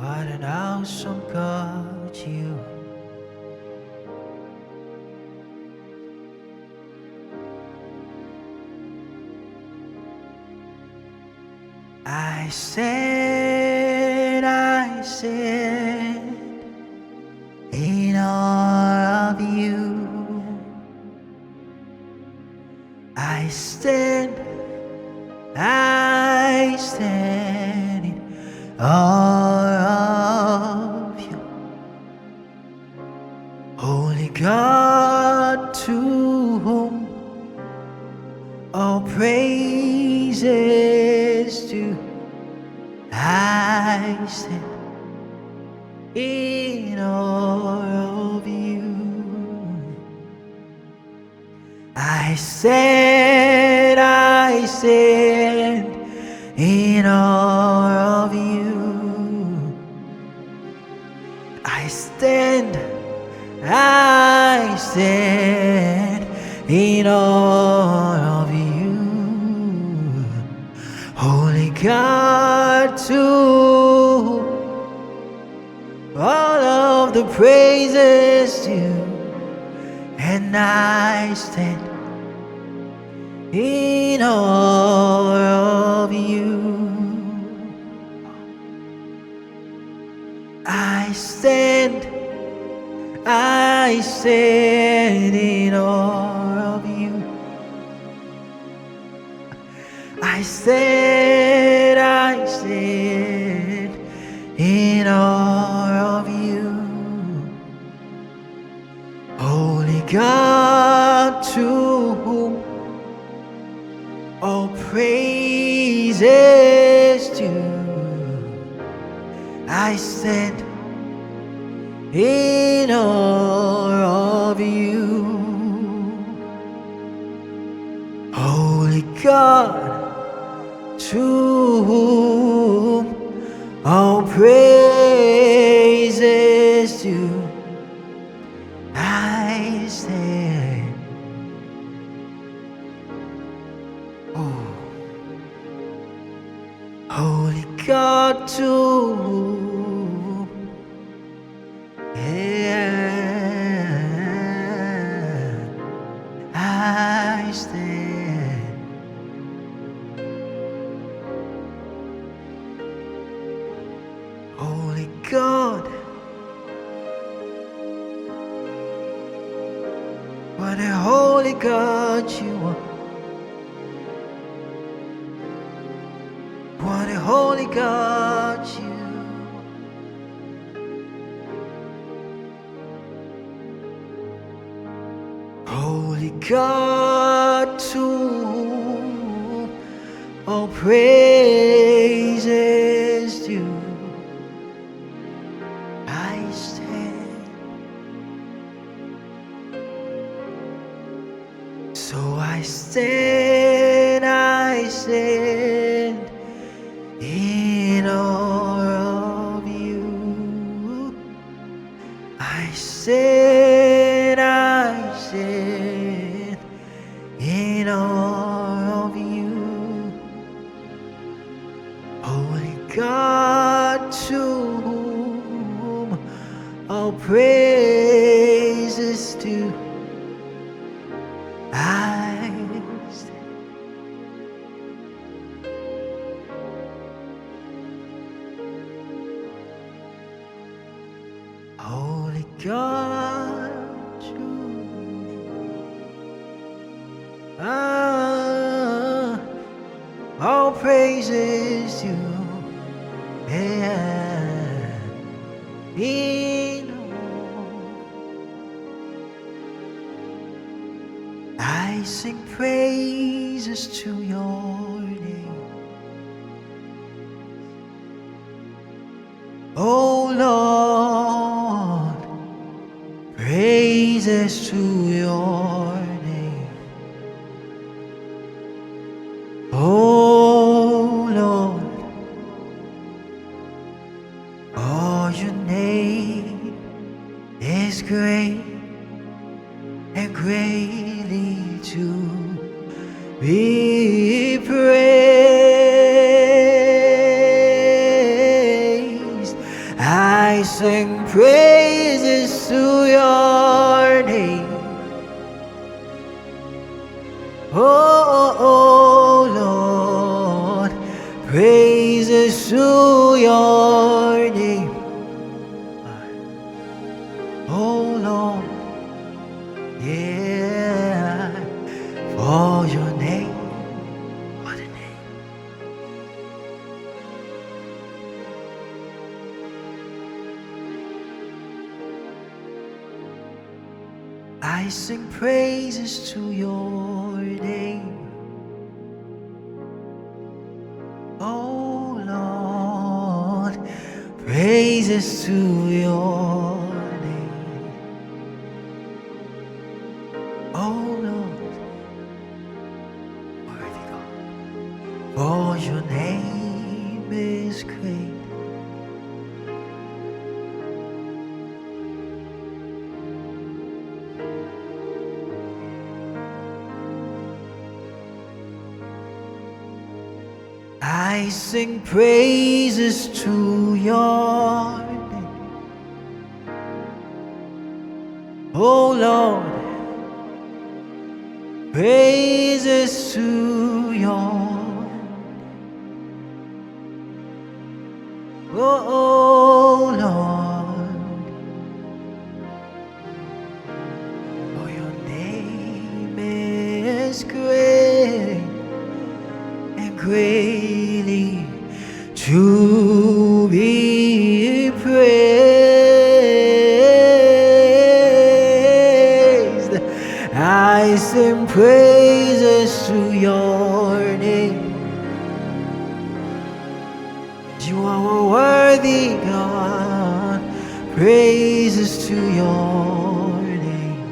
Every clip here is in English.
What an awesome God you are. I stand in awe of you. I stand in awe of you. Holy God, to whom all praises due, I stand in awe of you. I stand in awe of you. I stand in awe of you. Holy God, to all of the praises due, and I stand in awe of you. I stand in awe of you. I stand in awe of you. Holy God, to whom all praises due, I stand in awe of you. Holy God, to whom all praises due, I stand. Oh, Holy God, to whom, I stand. Holy God, what a holy God you are. What a holy God you are. Holy God, to whom all praises due, I stand. So I stand in awe of you. I stand in awe of you. Holy God, to whom all praises due, I stand. Holy God, to all praises due, in I sing praises to your name. Oh Lord, praises to your name. Oh Lord, oh, your name is great and greatly to be praised. I yeah, for your name. What a name. I sing praises to your name. Oh Lord, praises to your name. Oh Lord, worthy God, for your name is great. I sing praises to your name. Oh Lord, praises to your name. Oh Lord, for your name is great and greatly to be praised. I sing praises to your name. You are a worthy God. Praises to your name.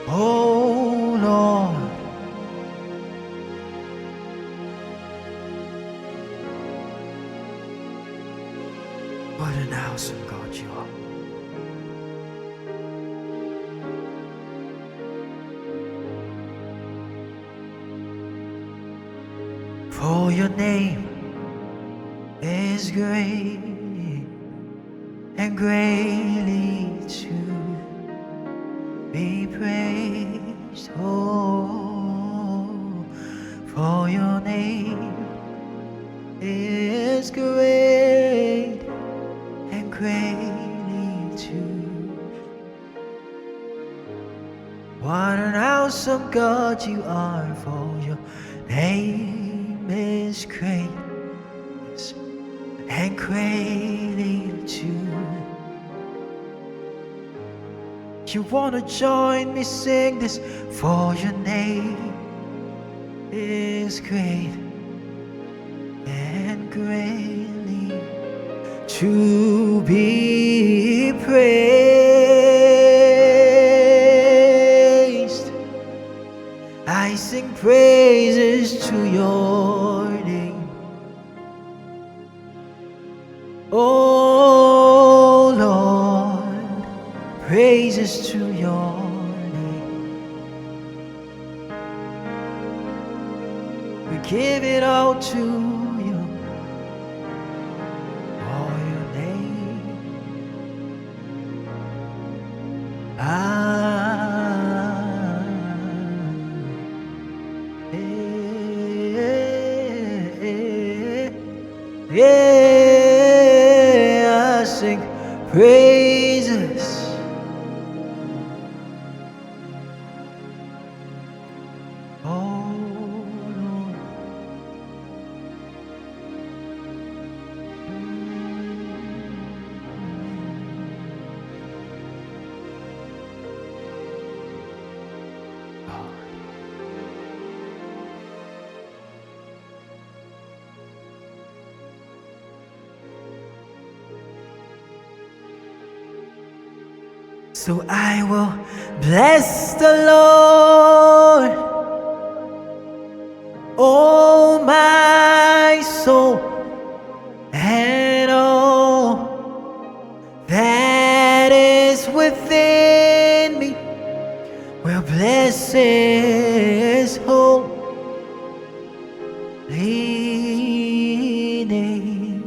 Oh Lord, what an awesome God you are. For your name is great and greatly to be praised. Oh, for your name is great and greatly to. What an awesome God you are, for your name is great and greatly to. You wanna join me sing this? For your name is great and greatly to be praised. I sing praises to your name. Oh Lord, praises to your name. We give it all to you. For your name, yeah, I sing praises. Oh Lord, so I will bless the Lord, oh my soul, and all that is within me will bless His holy name.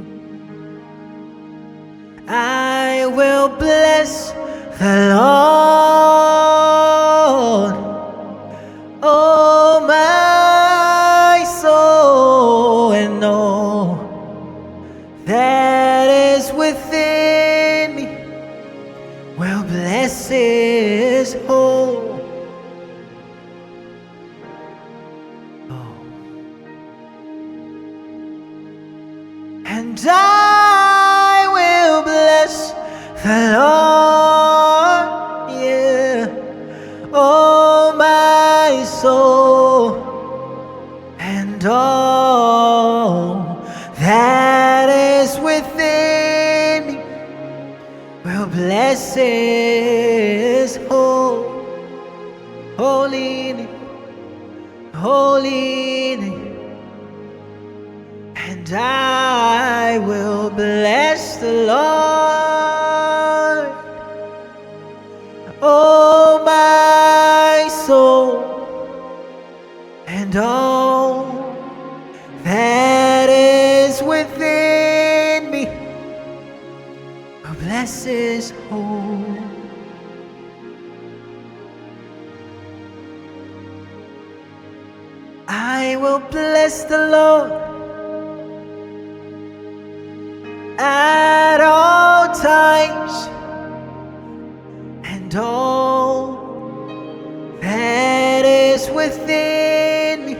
I will bless the Lord, oh my soul, and all that is within me will bless blesses whole. Oh. And I will bless the Lord, yeah, oh my soul, and all that is within me will bless His holy name, holy name. And I will bless the Lord, oh my soul, and all that is within me will bless His holy. I will bless the Lord at all times, and all that is within me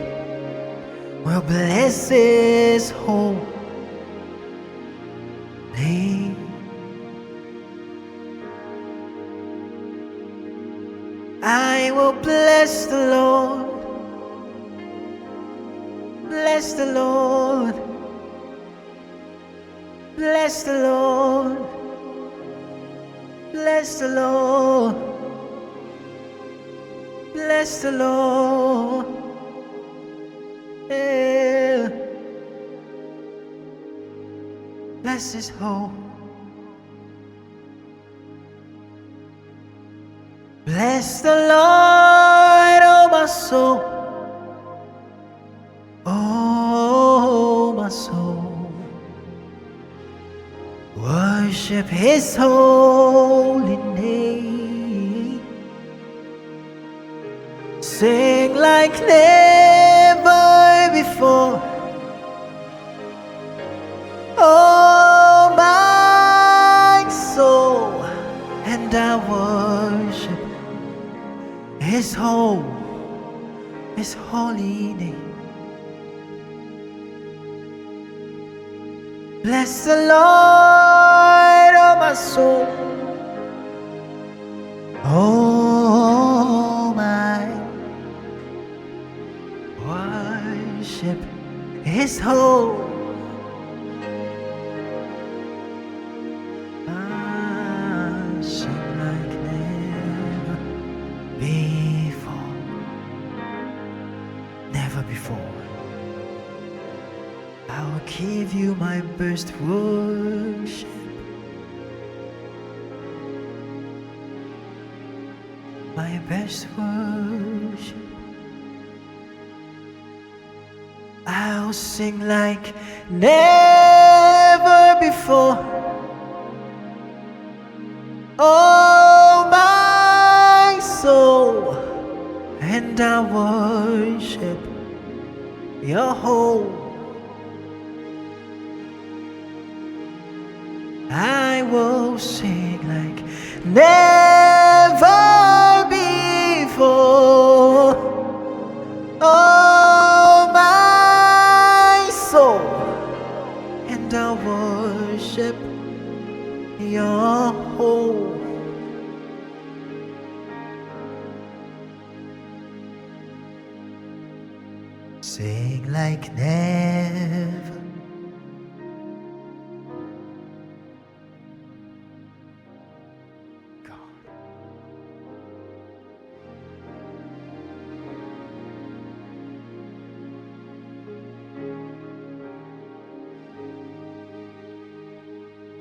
will bless His holy name. I will bless the Lord, bless the Lord, bless the Lord, bless the Lord, bless the Lord, yeah. Bless His holy. Bless the Lord, oh my soul, oh my soul. Worship His holy name. Sing like never before. Oh my soul, and I worship His holy name. Bless the Lord, oh my soul, oh my. Worship His holy. Sing like never before, never before. I'll give you my best worship, my best worship. I'll sing like never before. Oh my soul, and I worship Your whole. I will sing like never before. Oh my soul, and I worship Your whole. Sing like never. God.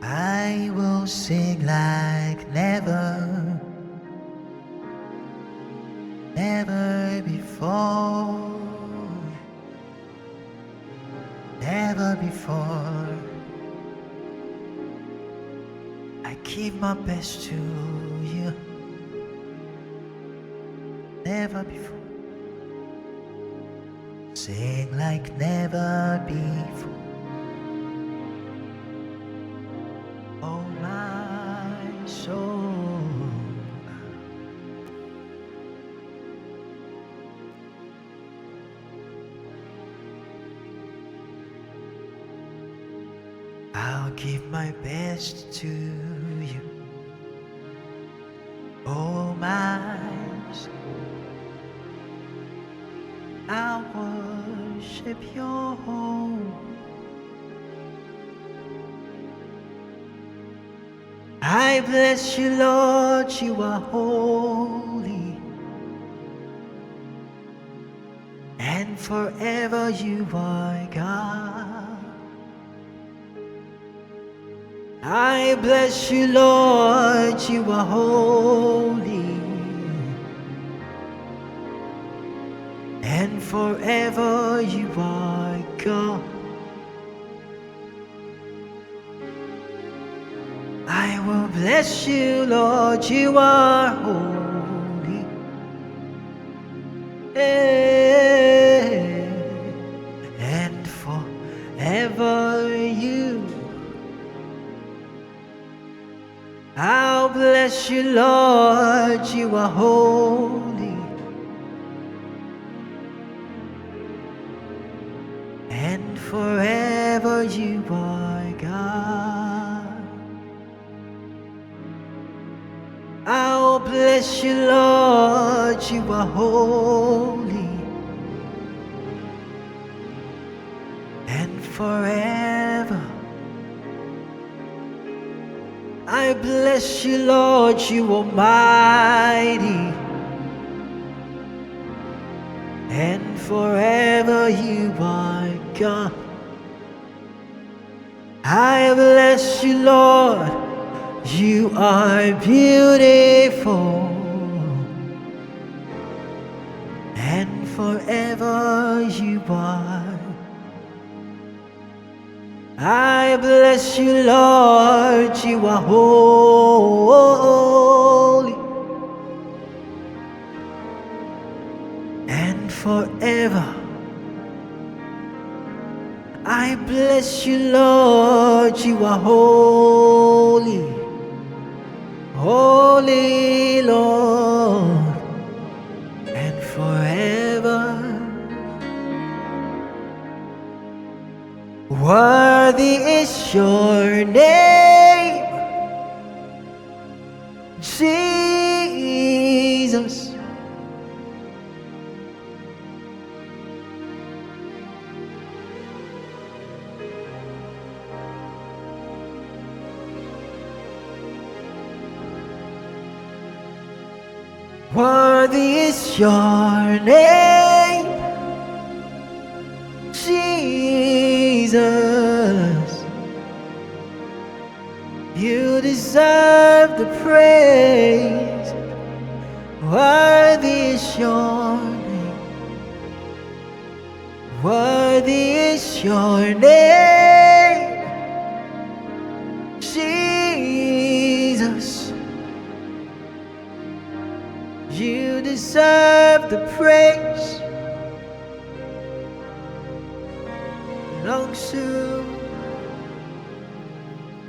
I will sing like never, never before. Never before. I give my best to You. Never before. Sing like never before. Oh my soul, give my best to you. Oh my soul, I'll worship your home. I bless you, Lord, you are holy, and forever you are God. I bless you, Lord, you are holy, and forever you are God. I will bless you, Lord, you are holy, and forever you. I'll bless you, Lord, you are holy, and forever you are God. I'll bless you, Lord, you are holy, and forever. I bless you, Lord, you are mighty, and forever you are God. I bless you, Lord, you are beautiful, and forever you are. I bless you, Lord, you are holy, and forever. I bless you, Lord, you are holy, holy Lord, and forever. Worthy is your name, Jesus. Worthy is your name, Jesus. You deserve the praise. Worthy is your name. Worthy is your name, Jesus. You deserve the praise. Belongs to.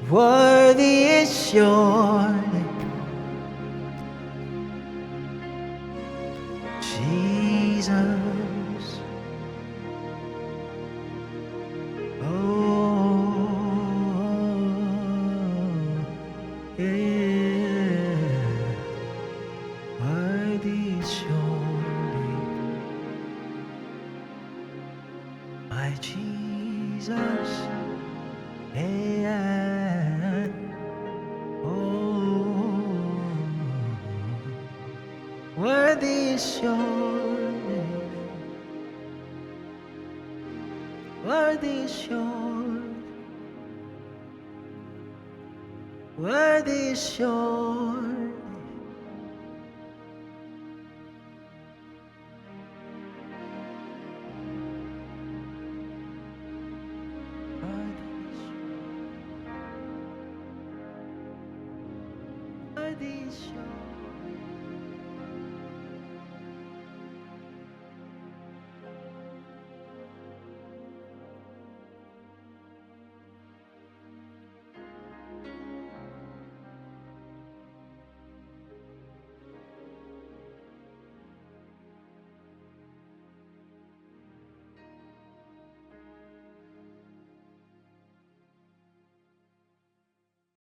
Worthy is your name, Jesus. Oh, yeah. Worthy is your name, my Jesus. Yeah. Oh, worthy is your name, worthy is your, worthy is your name. Worthy is your